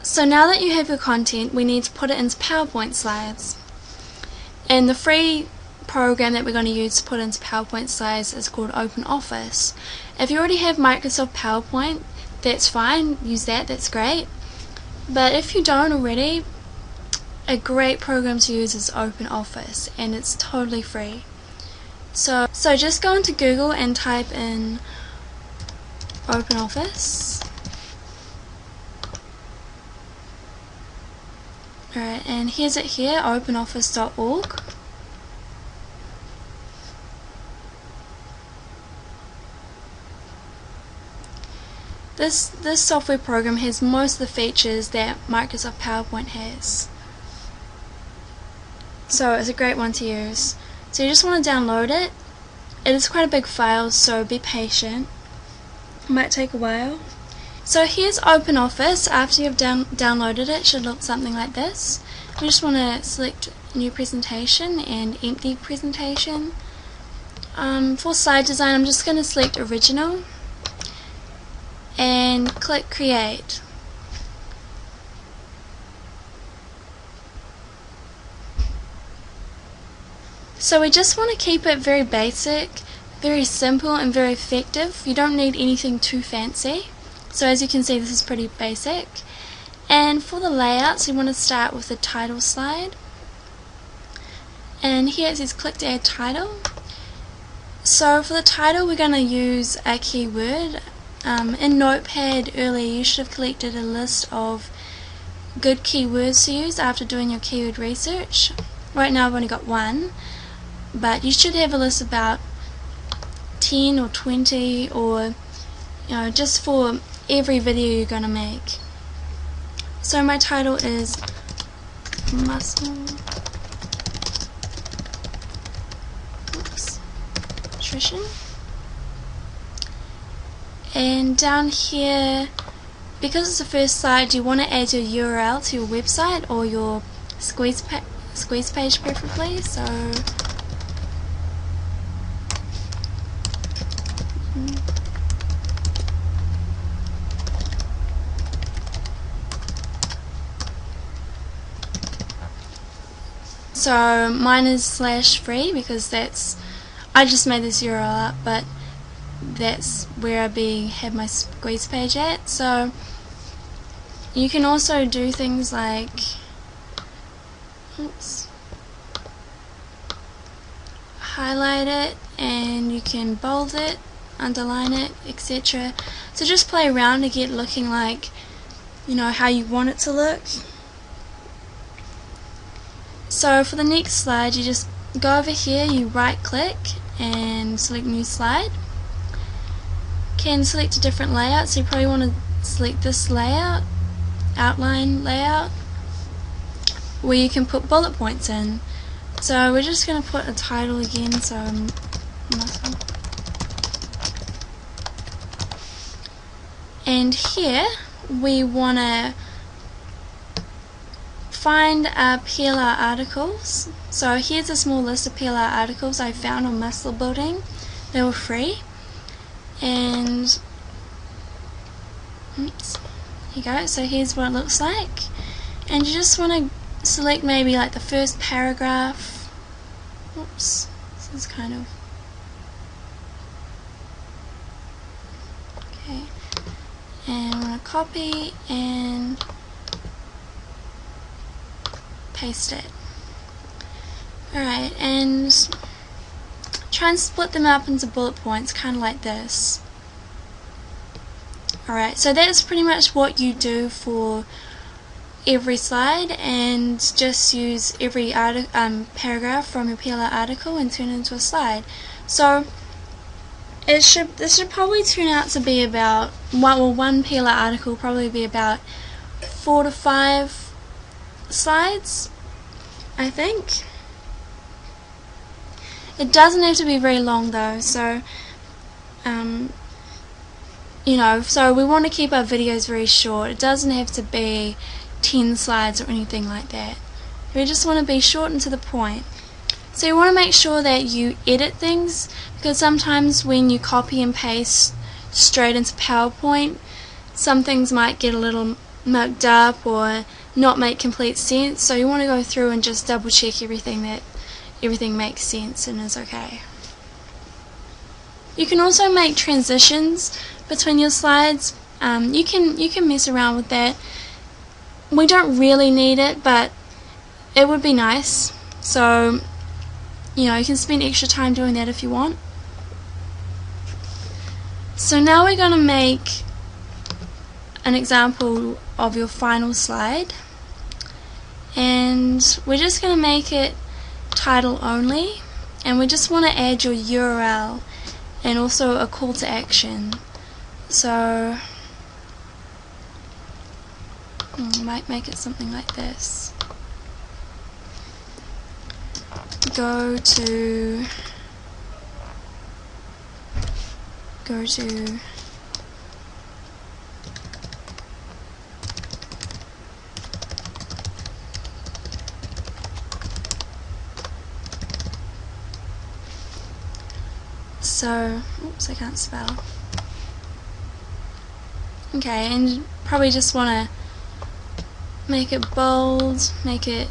So now that you have your content, we need to put it into PowerPoint slides. And the free program that we're going to use to put into PowerPoint slides is called OpenOffice. If you already have Microsoft PowerPoint, that's fine, use that, that's great. But if you don't already, a great program to use is OpenOffice, and it's totally free. So just go into Google and type in OpenOffice. Alright, and here's it here, openoffice.org. This software program has most of the features that Microsoft PowerPoint has. So it's a great one to use. So you just want to download it. It is quite a big file, so be patient. It might take a while. So here's OpenOffice. After you've downloaded it, should look something like this. We just want to select New Presentation and Empty Presentation. For slide design, I'm just going to select Original and click Create. So we just want to keep it very basic, very simple and very effective. You don't need anything too fancy. So as you can see, this is pretty basic. And for the layouts, you want to start with the title slide. And here it says click to add title. So for the title, we're going to use a keyword. In Notepad earlier, you should have collected a list of good keywords to use after doing your keyword research. Right now I've only got one, but you should have a list about 10 or 20, or just for every video you're going to make. So my title is Muscle Nutrition. And down here, because it's the first slide, you want to add your URL to your website or your squeeze page preferably. So mine is /free because I just made this URL up, but that's where I have my squeeze page at. So you can also do things like highlight it, and you can bold it, underline it, etc. So just play around to get looking like how you want it to look. So for the next slide, you just go over here, you right click and select new slide. Can select a different layout, so you probably want to select this layout, outline layout, where you can put bullet points in. So we're just going to put a title again, so muscle. And here we want to find PLR articles. So here's a small list of PLR articles I found on muscle building. They were free. And here you go, so here's what it looks like. And you just want to select maybe like the first paragraph. Oops, this is kind of okay. And I'm going to copy and paste it. Alright, and try and split them up into bullet points, kind of like this. Alright, so that's pretty much what you do for every slide, and just use every paragraph from your PLR article and turn it into a slide. So this should probably turn out to be about one PLR article will probably be about 4 to 5 slides, I think. It doesn't have to be very long though, so so we want to keep our videos very short. It doesn't have to be 10 slides or anything like that. We just want to be short and to the point. So you want to make sure that you edit things, because sometimes when you copy and paste straight into PowerPoint, some things might get a little mucked up or not make complete sense, so you want to go through and just double check everything, that everything makes sense and is okay. You can also make transitions between your slides. You can mess around with that. We don't really need it, but it would be nice. So, you know, you can spend extra time doing that if you want. So now we're going to make an example of your final slide, and we're just going to make it title only, and we just want to add your URL and also a call to action. So I might make it something like this: go to so, oops, I can't spell. Okay, and you probably just want to make it bold, make it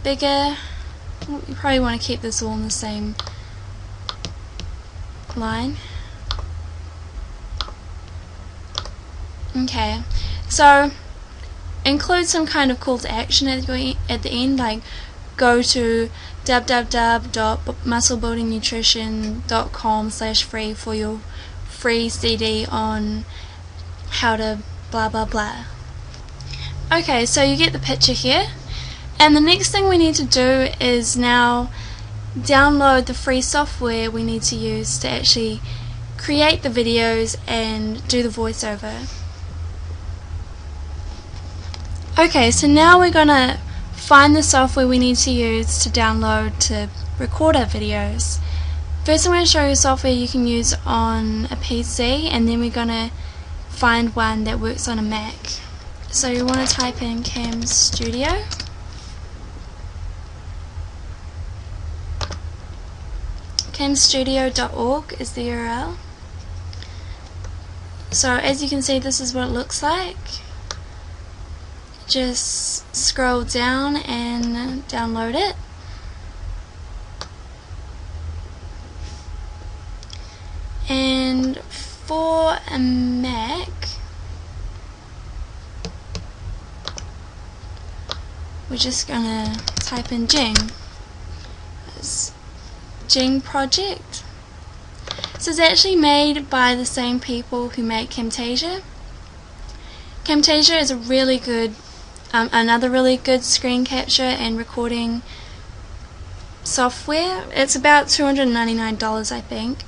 bigger. You probably want to keep this all in the same line. Okay, so include some kind of call to action at the end, like go to www.musclebuildingnutrition.com/free for your free CD on how to blah blah blah. Okay, so you get the picture here, and the next thing we need to do is now download the free software we need to use to actually create the videos and do the voiceover. Okay, so now we're gonna find the software we need to use to download to record our videos. First I'm going to show you software you can use on a PC, and then we're going to find one that works on a Mac. So you want to type in Cam Studio. camstudio.org is the URL. So as you can see, this is what it looks like. Just scroll down and download it. And for a Mac, we're just gonna type in Jing. It's Jing project. So it's actually made by the same people who make Camtasia. Camtasia is a really good another really good screen capture and recording software. It's about $299, I think,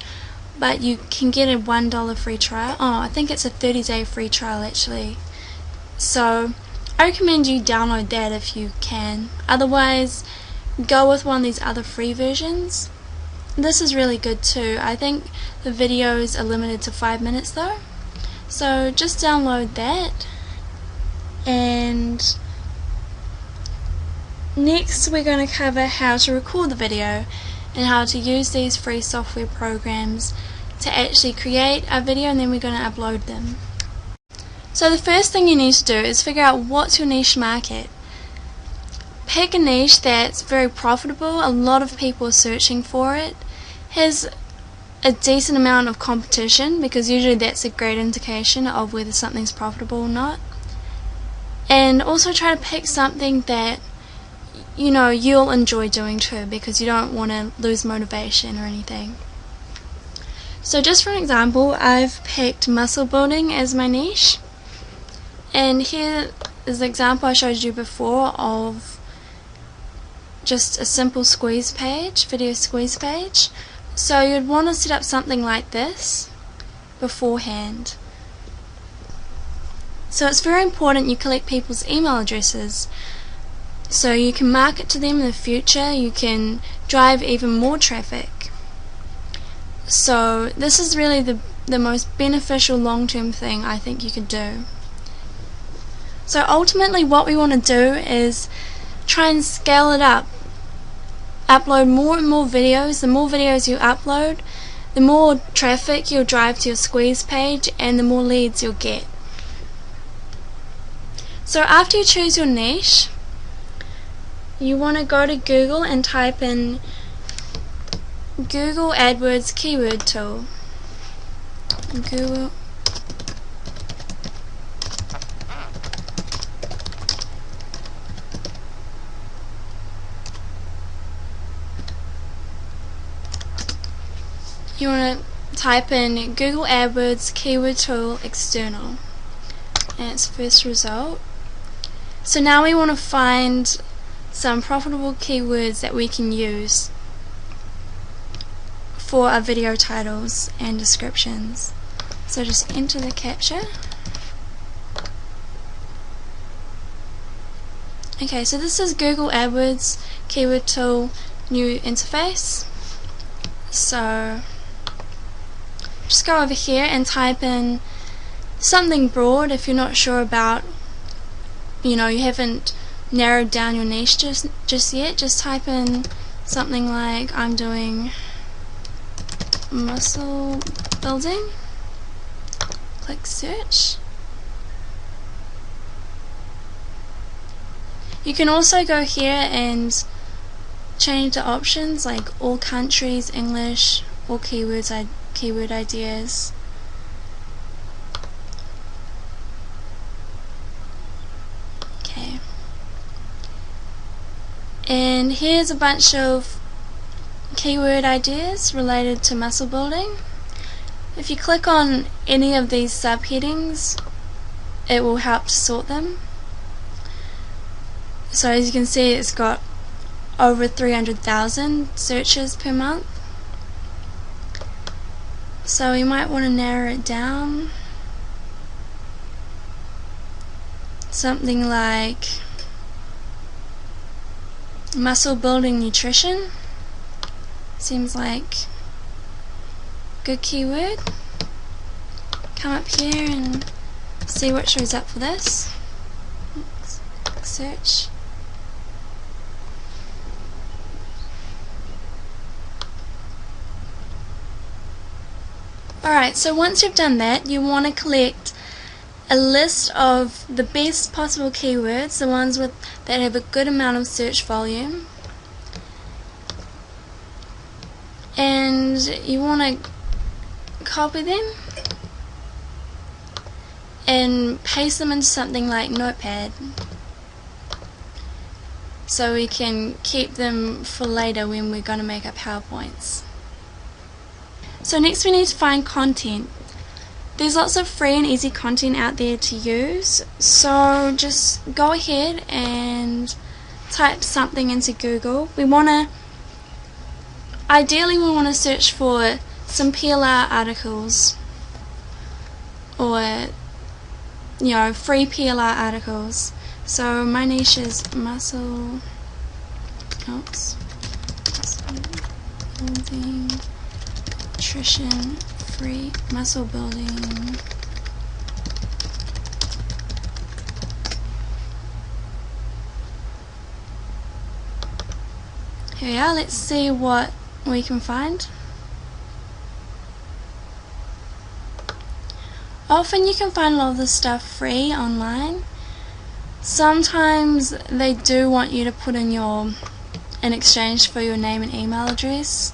but you can get a $1 free trial. Oh, I think it's a 30-day free trial actually. So I recommend you download that if you can. Otherwise, go with one of these other free versions. This is really good too. I think the videos are limited to 5 minutes though. So just download that. And next we're going to cover how to record the video and how to use these free software programs to actually create a video, and then we're going to upload them. So the first thing you need to do is figure out what's your niche market. Pick a niche that's very profitable, a lot of people are searching for it, has a decent amount of competition, because usually that's a great indication of whether something's profitable or not. And also try to pick something that you know you'll enjoy doing too, because you don't want to lose motivation or anything. So just for an example, I've picked muscle building as my niche, and here is the example I showed you before of just a simple squeeze page, video squeeze page. So you'd want to set up something like this beforehand. So it's very important you collect people's email addresses so you can market to them in the future. You can drive even more traffic. So this is really the most beneficial long-term thing I think you could do. So ultimately what we want to do is try and scale it up. Upload more and more videos. The more videos you upload, the more traffic you'll drive to your squeeze page and the more leads you'll get. So after you choose your niche, you want to go to Google and type in Google AdWords keyword tool. Google You want to type in Google AdWords keyword tool external, and it's first result. So now we want to find some profitable keywords that we can use for our video titles and descriptions. So just enter the captcha. Okay, so this is Google AdWords keyword tool new interface. So just go over here and type in something broad if you're not sure about, you haven't narrowed down your niche just yet. Just type in something like, I'm doing muscle building. Click search. You can also go here and change the options like all countries, English, all keywords, keyword ideas. Okay. And here's a bunch of keyword ideas related to muscle building. If you click on any of these subheadings, it will help to sort them. So as you can see, it's got over 300,000 searches per month. So you might want to narrow it down. Something like muscle building nutrition. Seems like good keyword. Come up here and see what shows up for this. Oops. Search. Alright, so once you've done that, you want to collect a list of the best possible keywords, the ones that have a good amount of search volume, and you want to copy them and paste them into something like Notepad so we can keep them for later when we're going to make our PowerPoints. So next we need to find content. There's lots of free and easy content out there to use, so just go ahead and type something into Google. Ideally we want to search for some PLR articles, or free PLR articles. So my niche is muscle building, nutrition, free muscle building. Here we are. Let's see what we can find. Often you can find a lot of this stuff free online. Sometimes they do want you to put in in exchange for your name and email address.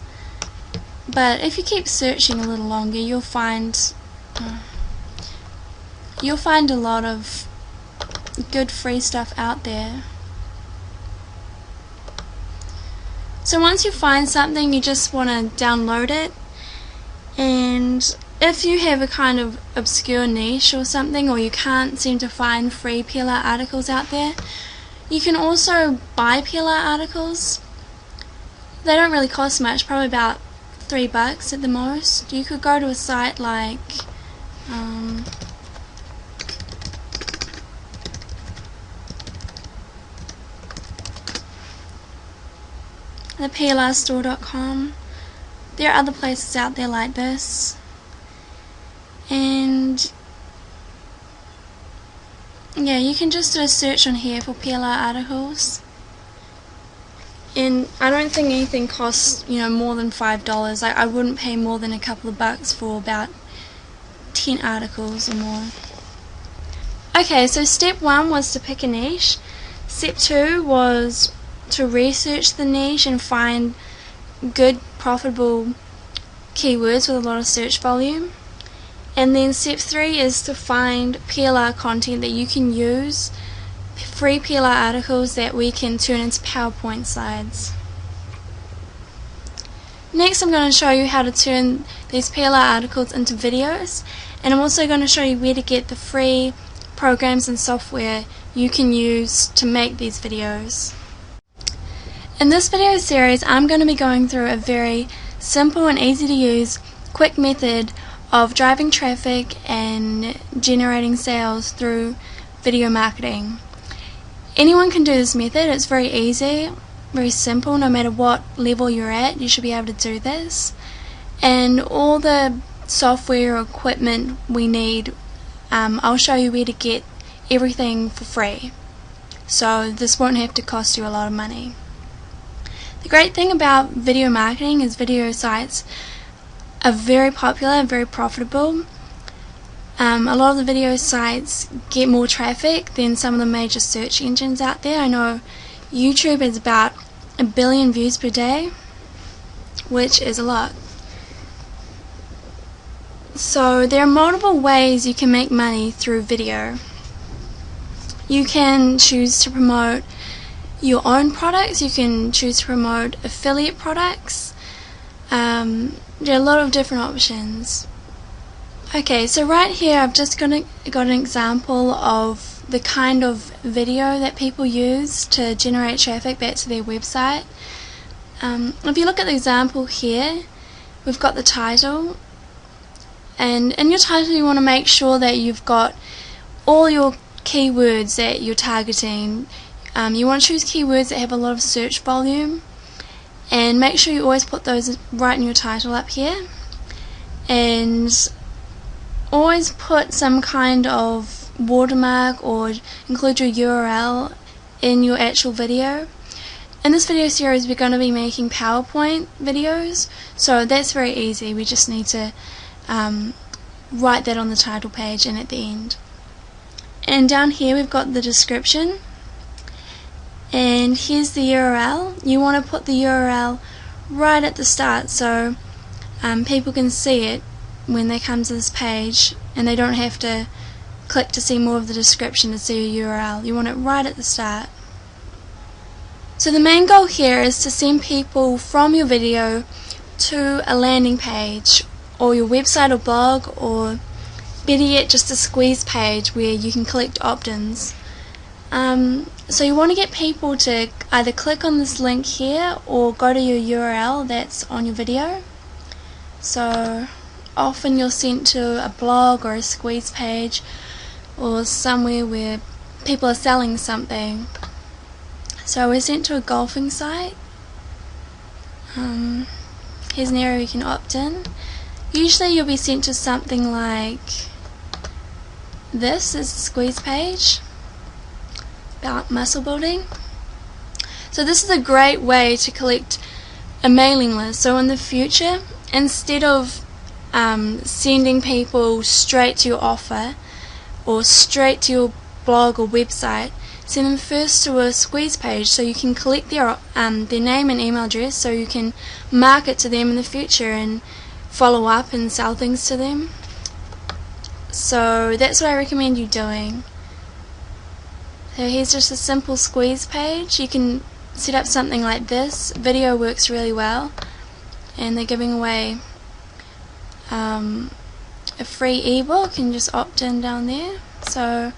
But if you keep searching a little longer, you'll find a lot of good free stuff out there. So once you find something, you just want to download it, and if you have a kind of obscure niche or something, or you can't seem to find free PLR articles out there, you can also buy PLR articles. They don't really cost much, probably about $3 at the most. You could go to a site like theplrstore.com. There are other places out there like this, and yeah, you can just do a search on here for PLR articles. And I don't think anything costs, more than $5. I wouldn't pay more than a couple of bucks for about 10 articles or more. Okay, so step 1 was to pick a niche. Step 2 was to research the niche and find good, profitable keywords with a lot of search volume. And then step 3 is to find PLR content that you can use, free PLR articles that we can turn into PowerPoint slides. Next, I'm going to show you how to turn these PLR articles into videos, and I'm also going to show you where to get the free programs and software you can use to make these videos. In this video series, I'm going to be going through a very simple and easy to use, quick method of driving traffic and generating sales through video marketing. Anyone can do this method. It's very easy, very simple. No matter what level you're at, you should be able to do this. And all the software or equipment we need, I'll show you where to get everything for free. So this won't have to cost you a lot of money. The great thing about video marketing is video sites are very popular, very profitable. A lot of the video sites get more traffic than some of the major search engines out there. I know YouTube is about 1 billion views per day, which is a lot. So there are multiple ways you can make money through video. You can choose to promote your own products, you can choose to promote affiliate products. There are a lot of different options. Okay, so right here I've just got an example of the kind of video that people use to generate traffic back to their website. If you look at the example here, we've got the title, and in your title you want to make sure that you've got all your keywords that you're targeting. You want to choose keywords that have a lot of search volume, and make sure you always put those right in your title up here, and always put some kind of watermark or include your URL in your actual video. In this video series we're going to be making PowerPoint videos, so that's very easy. We just need to write that on the title page and at the end. And down here we've got the description, and here's the URL. You want to put the URL right at the start so people can see it when they come to this page, and they don't have to click to see more of the description to see your URL. You want it right at the start. So the main goal here is to send people from your video to a landing page or your website or blog, or better yet just a squeeze page where you can collect opt-ins. So you want to get people to either click on this link here or go to your URL that's on your video. So often you're sent to a blog or a squeeze page or somewhere where people are selling something. So we're sent to a golfing site. Here's an area you can opt in. Usually you'll be sent to something like this is the squeeze page about muscle building. So this is a great way to collect a mailing list. So in the future, instead of sending people straight to your offer or straight to your blog or website, send them first to a squeeze page so you can collect their name and email address, so you can market to them in the future and follow up and sell things to them. So that's what I recommend you doing. So here's just a simple squeeze page. You can set up something like this. Video works really well, and they're giving away a free ebook, and just opt in down there. So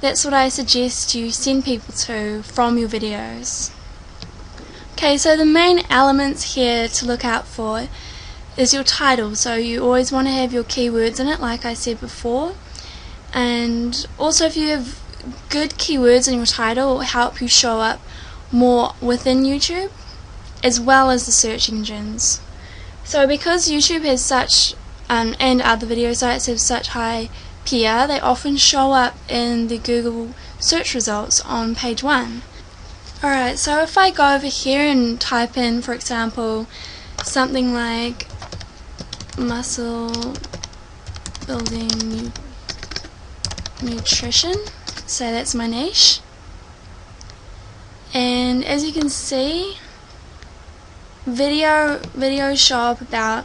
that's what I suggest you send people to from your videos. Okay, so the main elements here to look out for is your title. So you always want to have your keywords in it, like I said before, and also if you have good keywords in your title, it will help you show up more within YouTube as well as the search engines. So because YouTube has such and other video sites have such high PR, they often show up in the Google search results on page 1. Alright, so if I go over here and type in, for example, something like muscle building nutrition, so that's my niche. And as you can see, videos show up about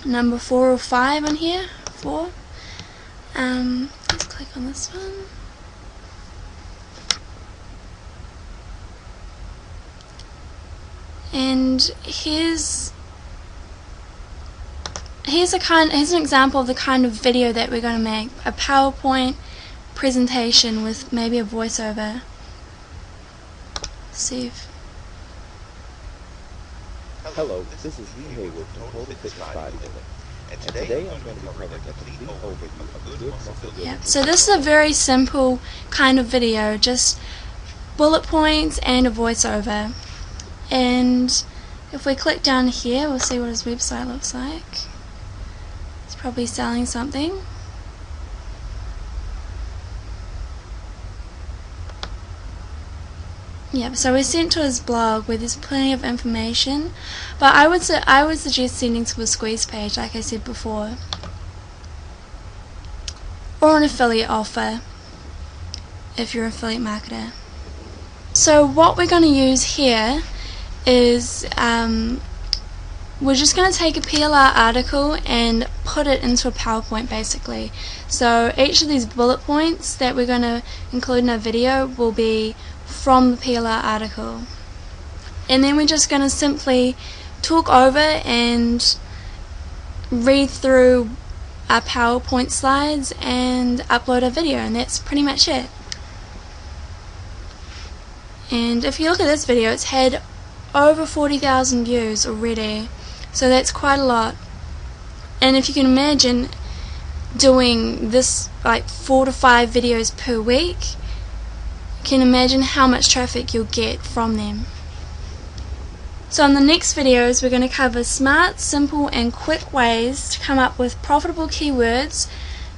number 4 or 5 on here. 4. Let's click on this one. And here's an example of the kind of video that we're going to make. A PowerPoint presentation with maybe a voiceover. See if Hello, this is Lee Hayward from Total Fitness Bodybuilding, and today I'm going to be covering a complete overview of good muscle building. yeah. So this is a very simple kind of video, just bullet points and a voiceover. And if we click down here, we'll see what his website looks like. He's probably selling something. Yep, so we're sent to his blog where there's plenty of information, but I would suggest sending to a squeeze page, like I said before, or an affiliate offer if you're an affiliate marketer. So what we're going to use here is we're just going to take a PLR article and put it into a PowerPoint basically. So each of these bullet points that we're going to include in our video will be from the PLR article, and then we're just going to simply talk over and read through our PowerPoint slides and upload a video, and that's pretty much it. And if you look at this video, it's had over 40,000 views already, so that's quite a lot. And if you can imagine doing this like 4 to 5 videos per week, can imagine how much traffic you'll get from them. So in the next videos we're going to cover smart, simple and quick ways to come up with profitable keywords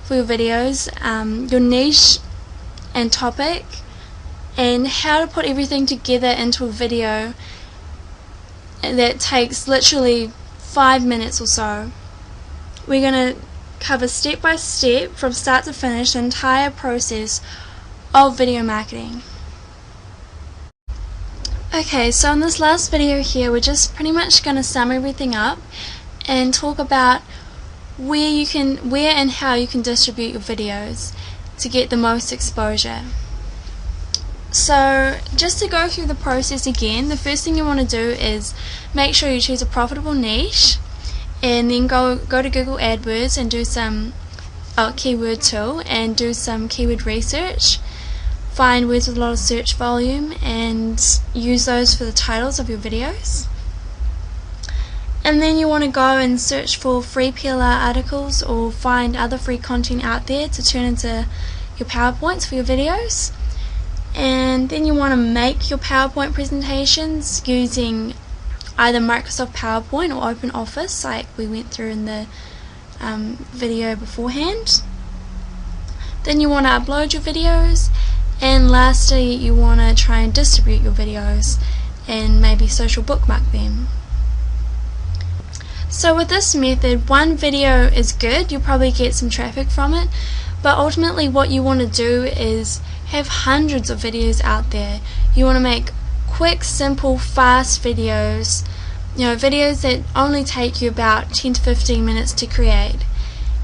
for your videos, your niche and topic, and how to put everything together into a video that takes literally 5 minutes or so. We're going to cover step by step from start to finish the entire process of video marketing. Okay, so in this last video here we're just pretty much going to sum everything up and talk about where and how you can distribute your videos to get the most exposure. So just to go through the process again, the first thing you want to do is make sure you choose a profitable niche, and then go to Google AdWords and do some keyword tool and do some keyword research. Find words with a lot of search volume and use those for the titles of your videos. And then you want to go and search for free PLR articles or find other free content out there to turn into your PowerPoints for your videos. And then you want to make your PowerPoint presentations using either Microsoft PowerPoint or OpenOffice, like we went through in the video beforehand. Then you want to upload your videos, and lastly you want to try and distribute your videos and maybe social bookmark them. So with this method, one video is good, you'll probably get some traffic from it, but ultimately what you want to do is have hundreds of videos out there. You want to make quick, simple, fast videos, videos that only take you about 10 to 15 minutes to create.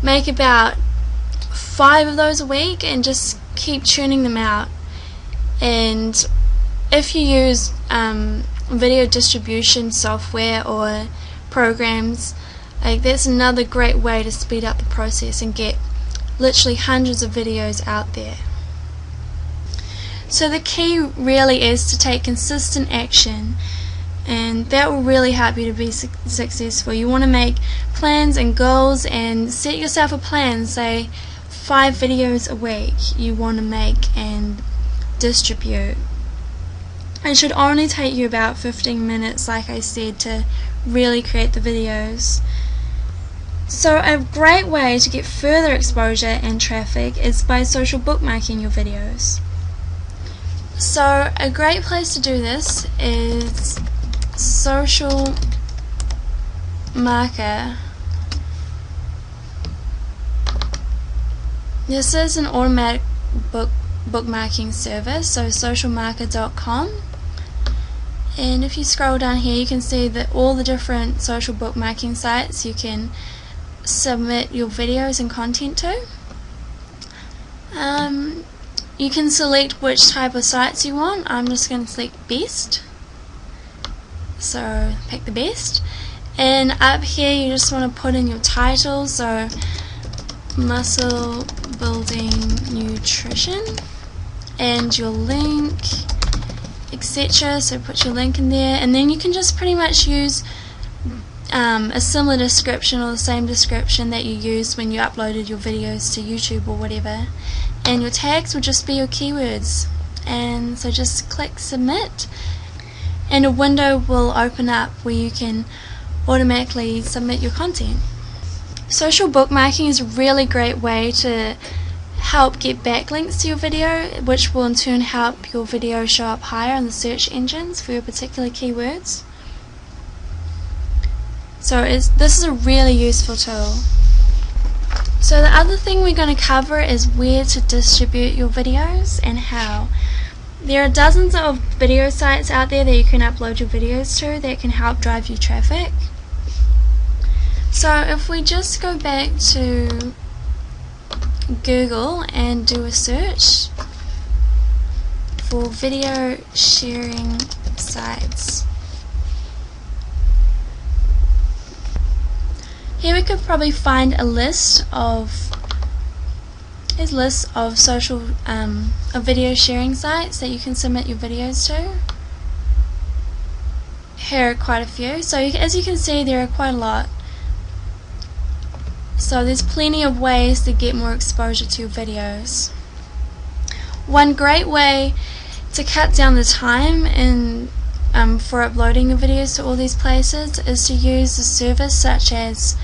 Make about 5 of those a week and just keep churning them out. And if you use video distribution software or programs, that's another great way to speed up the process and get literally hundreds of videos out there. So the key really is to take consistent action, and that will really help you to be successful. You want to make plans and goals and set yourself a plan, say 5 videos a week you want to make and distribute. It should only take you about 15 minutes, like I said, to really create the videos. So a great way to get further exposure and traffic is by social bookmarking your videos. So a great place to do this is Social Marker This is an automatic bookmarking service, so socialmarker.com. And if you scroll down here, you can see that all the different social bookmarking sites you can submit your videos and content to. You can select which type of sites you want. I'm just going to select best, so pick the best. And up here you just want to put in your title, so muscle building nutrition, and your link, etc. So put your link in there, and then you can just pretty much use a similar description or the same description that you used when you uploaded your videos to YouTube or whatever, and your tags will just be your keywords. And so just click submit, and a window will open up where you can automatically submit your content. Social bookmarking is a really great way to help get backlinks to your video, which will in turn help your video show up higher in the search engines for your particular keywords. So this is a really useful tool. So the other thing we're going to cover is where to distribute your videos and how. There are dozens of video sites out there that you can upload your videos to that can help drive you traffic. So if we just go back to Google and do a search for video sharing sites. Here we could probably find a list of social video sharing sites that you can submit your videos to. Here are quite a few. So as you can see, there are quite a lot. So there's plenty of ways to get more exposure to your videos. One great way to cut down the time for uploading your videos to all these places is to use a service such as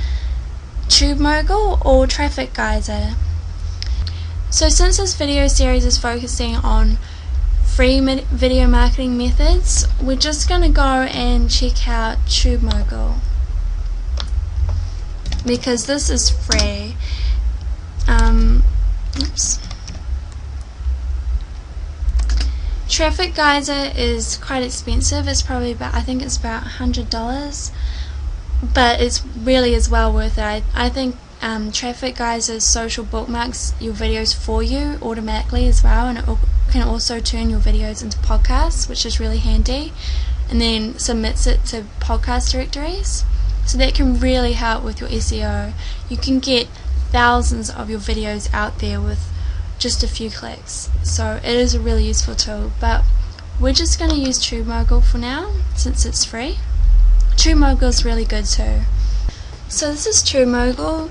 TubeMogul or Traffic Geyser. So since this video series is focusing on free video marketing methods, we're just going to go and check out TubeMogul, because this is free. Traffic Geyser is quite expensive. It's probably I think it's about $100, but it's really is well worth it. I think Traffic Geyser social bookmarks your videos for you automatically as well, and it can also turn your videos into podcasts, which is really handy, and then submits it to podcast directories. So that can really help with your SEO. You can get thousands of your videos out there with just a few clicks. So it is a really useful tool, but we're just going to use TubeMogul for now since it's free. TubeMogul is really good too. So this is TubeMogul.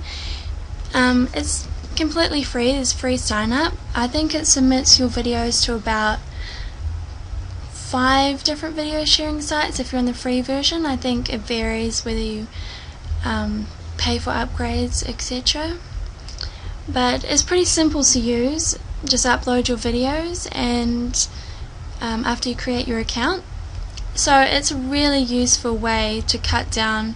It's completely free. There's free sign up. I think it submits your videos to about 5 different video sharing sites if you're on the free version. I think it varies whether you pay for upgrades, etc. But it's pretty simple to use. Just upload your videos and after you create your account. So it's a really useful way to cut down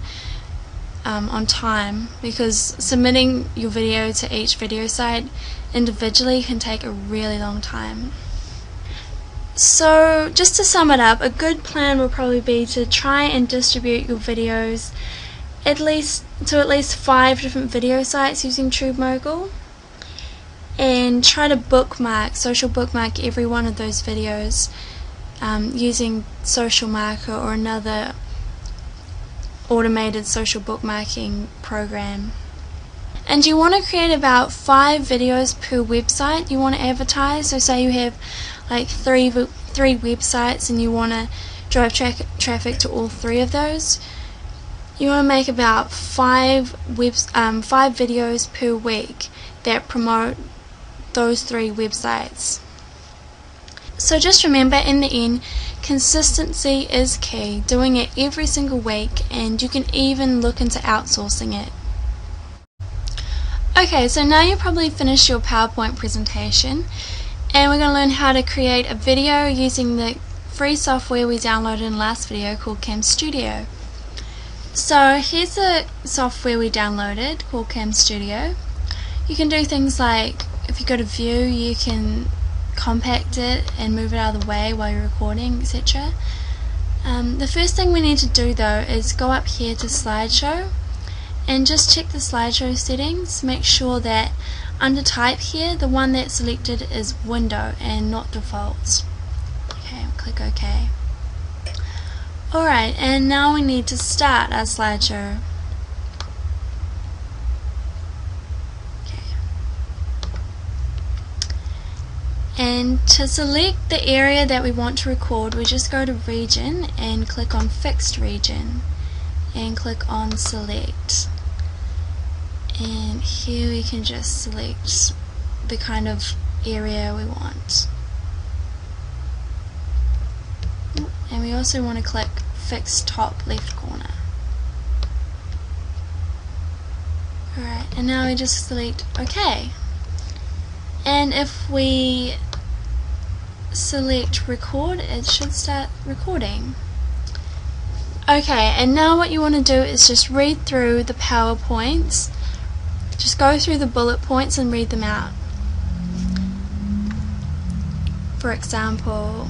on time, because submitting your video to each video site individually can take a really long time. So just to sum it up, a good plan will probably be to try and distribute your videos at least 5 different video sites using TubeMogul, and try to social bookmark every one of those videos using Social Marker or another automated social bookmarking program. And you want to create about 5 videos per website you want to advertise. So say you have like 3 websites and you want to drive traffic to all 3 of those. You want to make about 5 videos per week that promote those 3 websites. So just remember, in the end, consistency is key. Doing it every single week, and you can even look into outsourcing it. Okay, so now you've probably finished your PowerPoint presentation, and we're going to learn how to create a video using the free software we downloaded in the last video called Cam Studio. So here's the software we downloaded called Cam Studio. You can do things like if you go to view, you can compact it and move it out of the way while you're recording, etc. The first thing we need to do though is go up here to slideshow and just check the slideshow settings. Make sure that under type here, the one that's selected is window and not default. Okay, click OK. Alright, and now we need to start our slideshow. And to select the area that we want to record, we just go to region and click on fixed region and click on select. And here we can just select the kind of area we want. And we also want to click fix top left corner. Alright, and now we just select OK. And if we select record, it should start recording. Okay, and now what you want to do is just read through the PowerPoints. Just go through the bullet points and read them out. For example,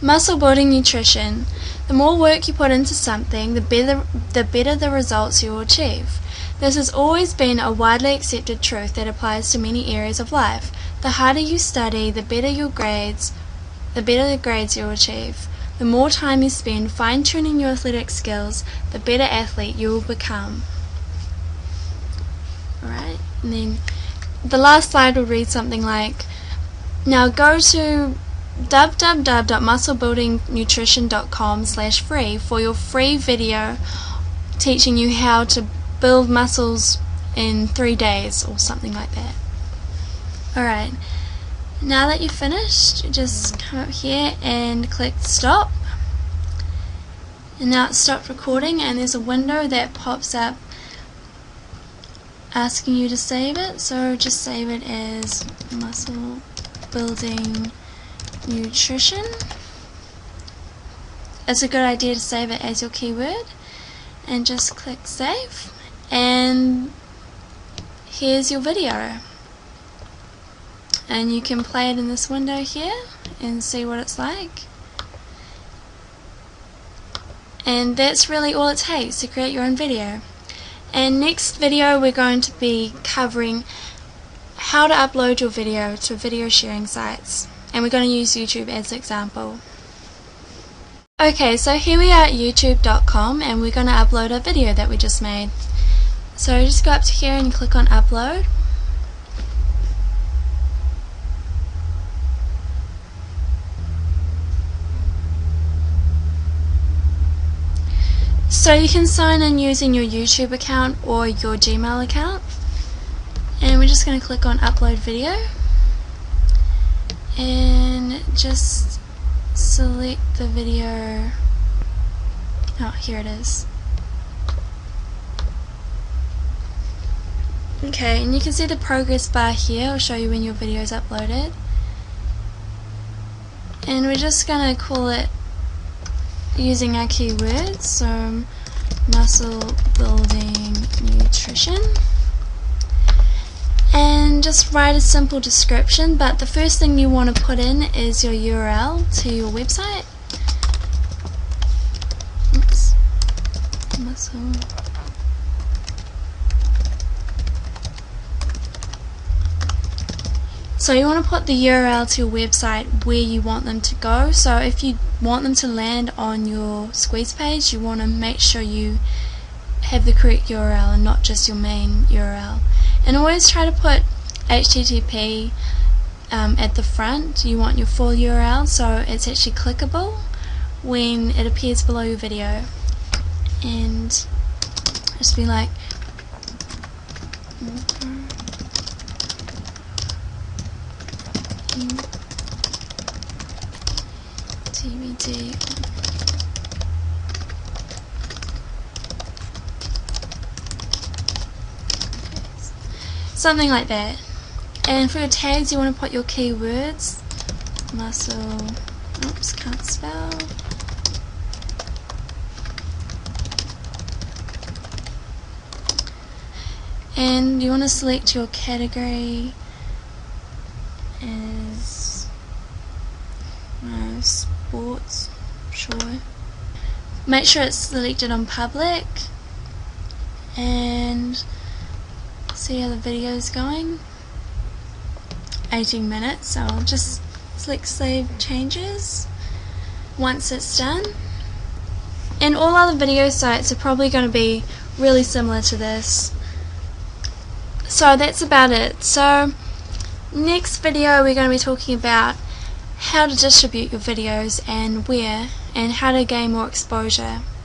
muscle building nutrition. The more work you put into something, the better the results you will achieve. This has always been a widely accepted truth that applies to many areas of life. The harder you study, the better the grades you'll achieve. The more time you spend fine-tuning your athletic skills, the better athlete you will become. Alright, and then the last slide will read something like, now go to www.musclebuildingnutrition.com/free for your free video teaching you how to build muscles in 3 days or something like that. Alright, now that you've finished, just come up here and click stop. And now it's stopped recording, and there's a window that pops up asking you to save it. So just save it as muscle building nutrition. It's a good idea to save it as your keyword, and just click save, and here's your video. And you can play it in this window here and see what it's like. And that's really all it takes to create your own video. And next video we're going to be covering how to upload your video to video sharing sites, and we're going to use YouTube as an example. Okay, so here we are at youtube.com, and we're going to upload a video that we just made. So just go up to here and click on upload. So you can sign in using your YouTube account or your Gmail account, and we're just going to click on upload video and just select the video. Oh, here it is. Okay, and you can see the progress bar here. I'll show you when your video is uploaded, and we're just going to call it using our keywords, so muscle building nutrition, and just write a simple description. But the first thing you want to put in is your URL to your website. Oops. Muscle. So you want to put the URL to your website where you want them to go. So if you want them to land on your squeeze page, you want to make sure you have the correct URL and not just your main URL. And always try to put HTTP at the front. You want your full URL so it's actually clickable when it appears below your video. And just be like TBD. Something like that. And for your tags, you want to put your keywords. Muscle. Oops, can't spell. and you want to select your category as sports, sure. Make sure it's selected on public and see how the video is going. 18 minutes, so I'll just select save changes once it's done. And all other video sites are probably going to be really similar to this. So that's about it. So next video we're going to be talking about how to distribute your videos and where, and how to gain more exposure.